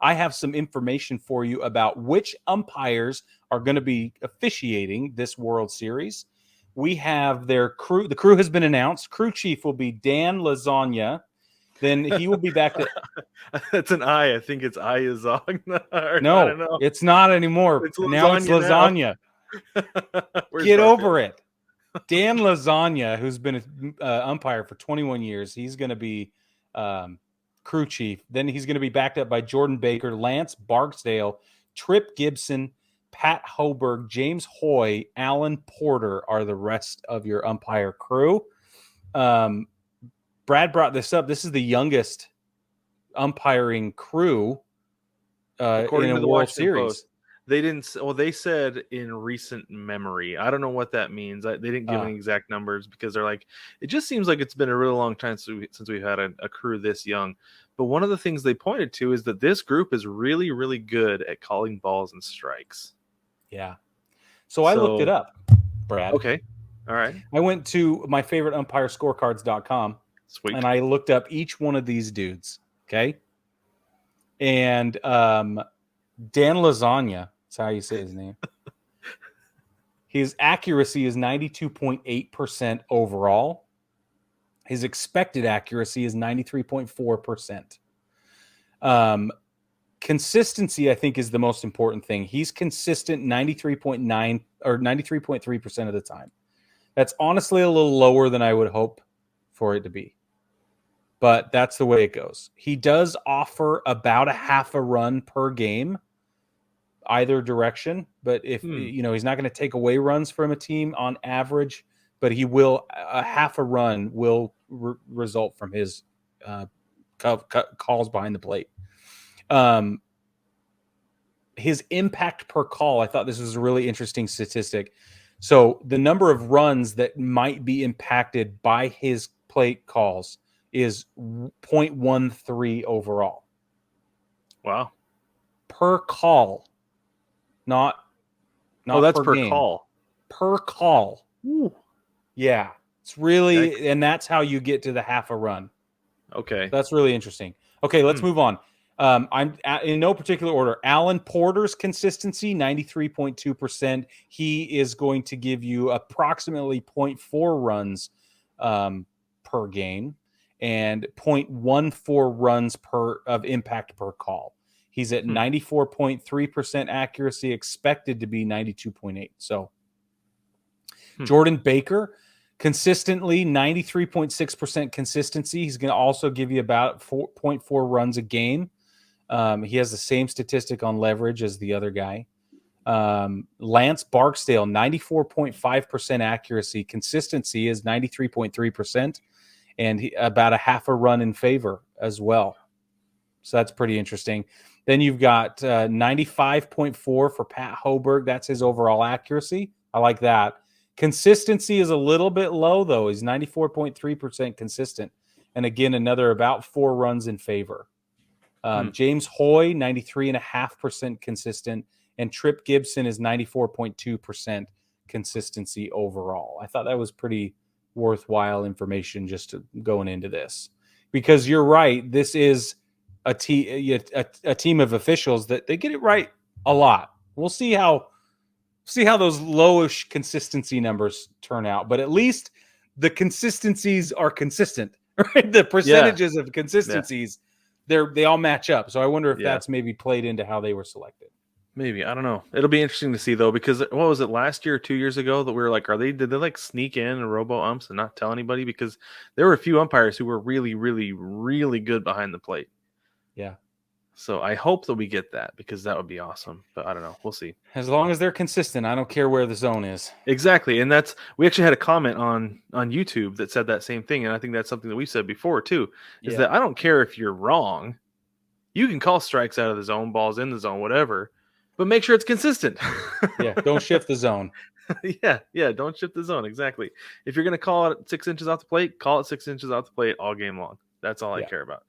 I have some information for you about which umpires are going to be officiating this World Series. We have their crew. The crew has been announced. Crew chief will be Dan Lasagna. Then he will be back to... That's an I. I think it's Ayazong. No, I don't know. it's not anymore. It's Now it's lasagna Lasagna. Get over it. Dan Lasagna, who's been an umpire for 21 years, he's going to be crew chief. Then he's going to be backed up by Jordan Baker, Lance Barksdale, Trip Gibson, Pat Hoberg, James Hoy, Alan Porter are the rest of your umpire crew. Brad brought this up. This is the youngest umpiring crew according in to a the World Washington Series. Post. They didn't. Well, they said in recent memory. I don't know what that means. They didn't give any exact numbers because they're like, it just seems like it's been a really long time since we've had a crew this young. But one of the things they pointed to is that this group is really, really good at calling balls and strikes. Yeah. So I looked it up, Brad. Okay. All right. I went to my favorite umpirescorecards.com. Sweet. And I looked up each one of these dudes. Okay. And Dan Lasagna, that's how you say his name. His accuracy is 92.8% overall. His expected accuracy is 93.4%. Consistency, I think, is the most important thing. He's consistent 93.9 or 93.3% of the time. That's honestly a little lower than I would hope for it to be. But that's the way it goes. He does offer about a half a run per game, either direction. But if he's not going to take away runs from a team on average, but he will, a half a run will result from his calls behind the plate. His impact per call, I thought this was a really interesting statistic. So the number of runs that might be impacted by his plate calls is 0.13 overall. Wow. Per call. Not that's per game. call. Per call. Ooh. Yeah. It's really, and that's how you get to the half a run. Okay. That's really interesting. Okay, let's move on. I'm in no particular order. Alan Porter's consistency, 93.2%. He is going to give you approximately 0.4 runs per game and 0.14 runs of impact per call. He's at 94.3% accuracy, expected to be 92.8. So Jordan Baker, consistently 93.6% consistency. He's going to also give you about 4.4 runs a game. He has the same statistic on leverage as the other guy. Lance Barksdale, 94.5% accuracy. Consistency is 93.3%. And about a half a run in favor as well. So that's pretty interesting. Then you've got 95.4 for Pat Hoberg. That's his overall accuracy. I like that. Consistency is a little bit low, though. He's 94.3% consistent. And again, another about 4 runs in favor. James Hoy, 93.5% consistent. And Trip Gibson is 94.2% consistency overall. I thought that was pretty worthwhile information just going into this. Because you're right, this is a team of officials that they get it right a lot. We'll see how those lowish consistency numbers turn out, but at least the consistencies are consistent, right? The percentages of consistencies, they all match up. So I wonder if that's maybe played into how they were selected. Maybe. I don't know. It'll be interesting to see, though, because what was it, last year or 2 years ago that we were like, did they like sneak in and robo umps and not tell anybody? Because there were a few umpires who were really, really, really good behind the plate. Yeah. So I hope that we get that, because that would be awesome. But I don't know. We'll see. As long as they're consistent, I don't care where the zone is. Exactly. And we actually had a comment on YouTube that said that same thing. And I think that's something that we said before, too, is that I don't care if you're wrong. You can call strikes out of the zone, balls in the zone, whatever. But make sure it's consistent. Don't shift the zone. Don't shift the zone. Exactly. If you're going to call it 6 inches off the plate, call it 6 inches off the plate all game long. That's all I care about.